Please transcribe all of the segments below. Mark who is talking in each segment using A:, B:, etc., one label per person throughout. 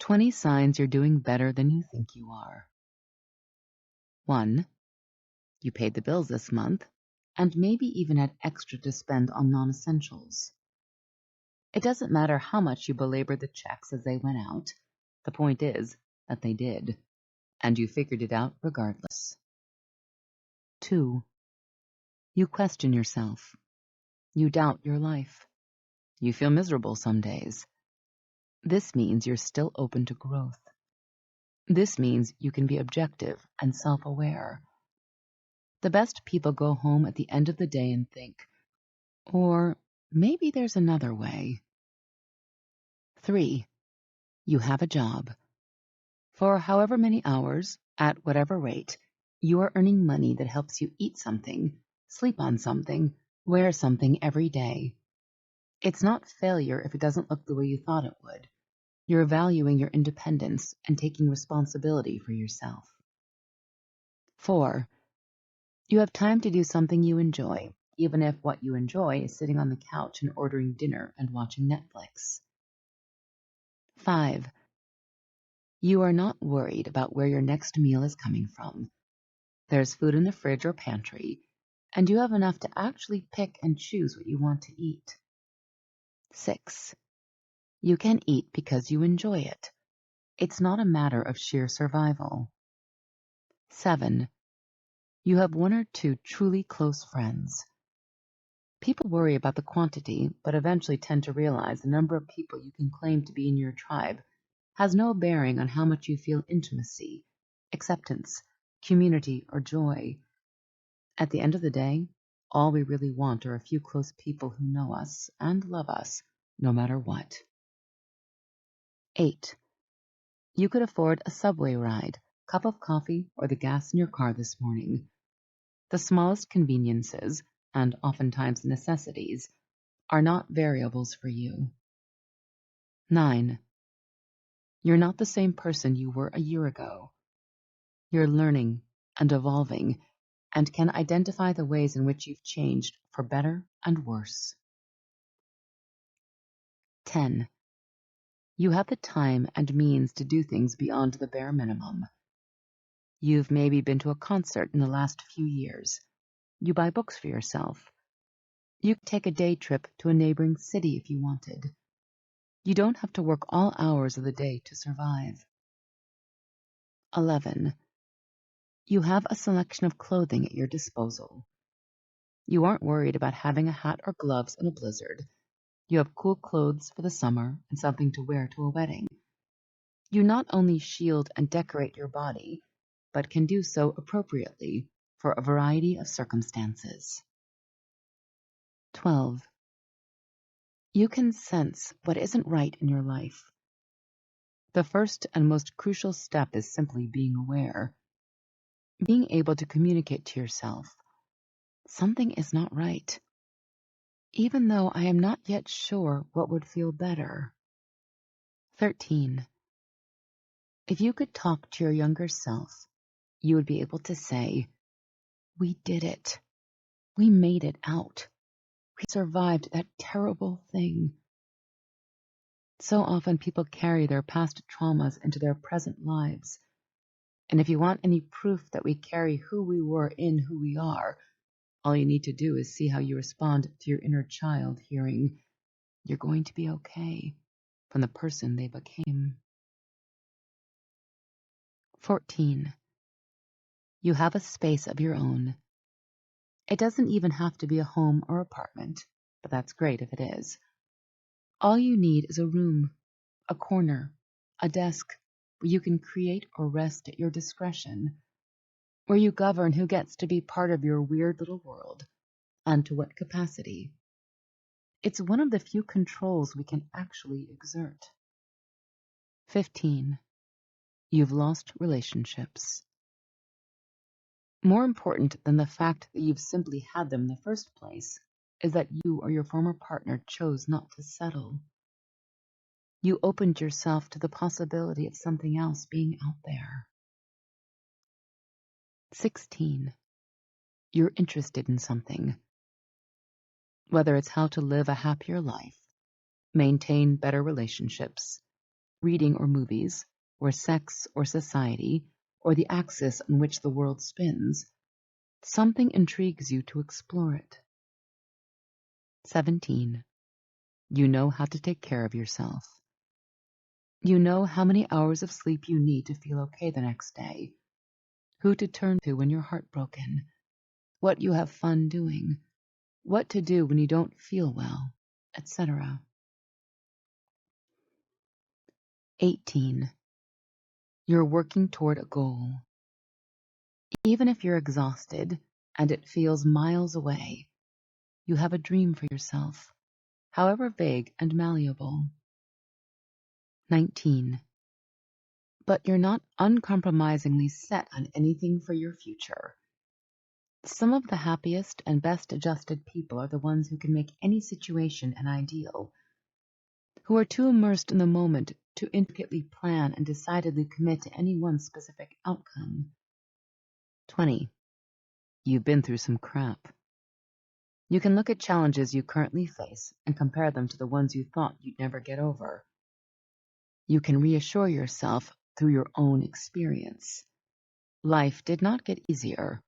A: 20 signs you're doing better than you think you are. 1. You paid the bills this month, and maybe even had extra to spend on non-essentials. It doesn't matter how much you belabor the checks as they went out. The point is that they did, and you figured it out regardless. 2. You question yourself. You doubt your life. You feel miserable some days. This means you're still open to growth. This means you can be objective and self-aware. The best people go home at the end of the day and think, or maybe there's another way. 3. You have a job. For however many hours, at whatever rate, you are earning money that helps you eat something, sleep on something, wear something every day. It's not failure if it doesn't look the way you thought it would. You're valuing your independence and taking responsibility for yourself. 4. You have time to do something you enjoy, even if what you enjoy is sitting on the couch and ordering dinner and watching Netflix. 5. You are not worried about where your next meal is coming from. There's food in the fridge or pantry, and you have enough to actually pick and choose what you want to eat. 6. You can eat because you enjoy it. It's not a matter of sheer survival. 7. You have 1 or 2 truly close friends. People worry about the quantity, but eventually tend to realize the number of people you can claim to be in your tribe has no bearing on how much you feel intimacy, acceptance, community, or joy. At the end of the day, all we really want are a few close people who know us and love us, no matter what. 8. You could afford a subway ride, cup of coffee, or the gas in your car this morning. The smallest conveniences, and oftentimes necessities, are not variables for you. 9. You're not the same person you were a year ago. You're learning and evolving, and can identify the ways in which you've changed for better and worse. 10. You have the time and means to do things beyond the bare minimum. You've maybe been to a concert in the last few years. You buy books for yourself. You could take a day trip to a neighboring city if you wanted. You don't have to work all hours of the day to survive. 11. You have a selection of clothing at your disposal. You aren't worried about having a hat or gloves in a blizzard. You have cool clothes for the summer and something to wear to a wedding. You not only shield and decorate your body, but can do so appropriately for a variety of circumstances. 12. You can sense what isn't right in your life. The first and most crucial step is simply being aware. Being able to communicate to yourself, something is not right, even though I am not yet sure what would feel better. 13. If you could talk to your younger self, you would be able to say, "We did it. We made it out. We survived that terrible thing." So often people carry their past traumas into their present lives. And if you want any proof that we carry who we were in who we are, all you need to do is see how you respond to your inner child hearing, "You're going to be okay," from the person they became. 14. You have a space of your own. It doesn't even have to be a home or apartment, but that's great if it is. All you need is a room, a corner, a desk, where you can create or rest at your discretion, where you govern who gets to be part of your weird little world, and to what capacity. It's one of the few controls we can actually exert. 15. You've lost relationships. More important than the fact that you've simply had them in the first place is that you or your former partner chose not to settle. You opened yourself to the possibility of something else being out there. 16. You're interested in something. Whether it's how to live a happier life, maintain better relationships, reading or movies, or sex or society, or the axis on which the world spins, something intrigues you to explore it. 17. You know how to take care of yourself. You know how many hours of sleep you need to feel okay the next day, who to turn to when you're heartbroken, what you have fun doing, what to do when you don't feel well, etc. 18. You're working toward a goal. Even if you're exhausted and it feels miles away, you have a dream for yourself, however vague and malleable. 19. But you're not uncompromisingly set on anything for your future. Some of the happiest and best adjusted people are the ones who can make any situation an ideal, who are too immersed in the moment to intricately plan and decidedly commit to any one specific outcome. 20. You've been through some crap. You can look at challenges you currently face and compare them to the ones you thought you'd never get over. You can reassure yourself through your own experience. Life did not get easier.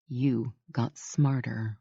A: You got smarter.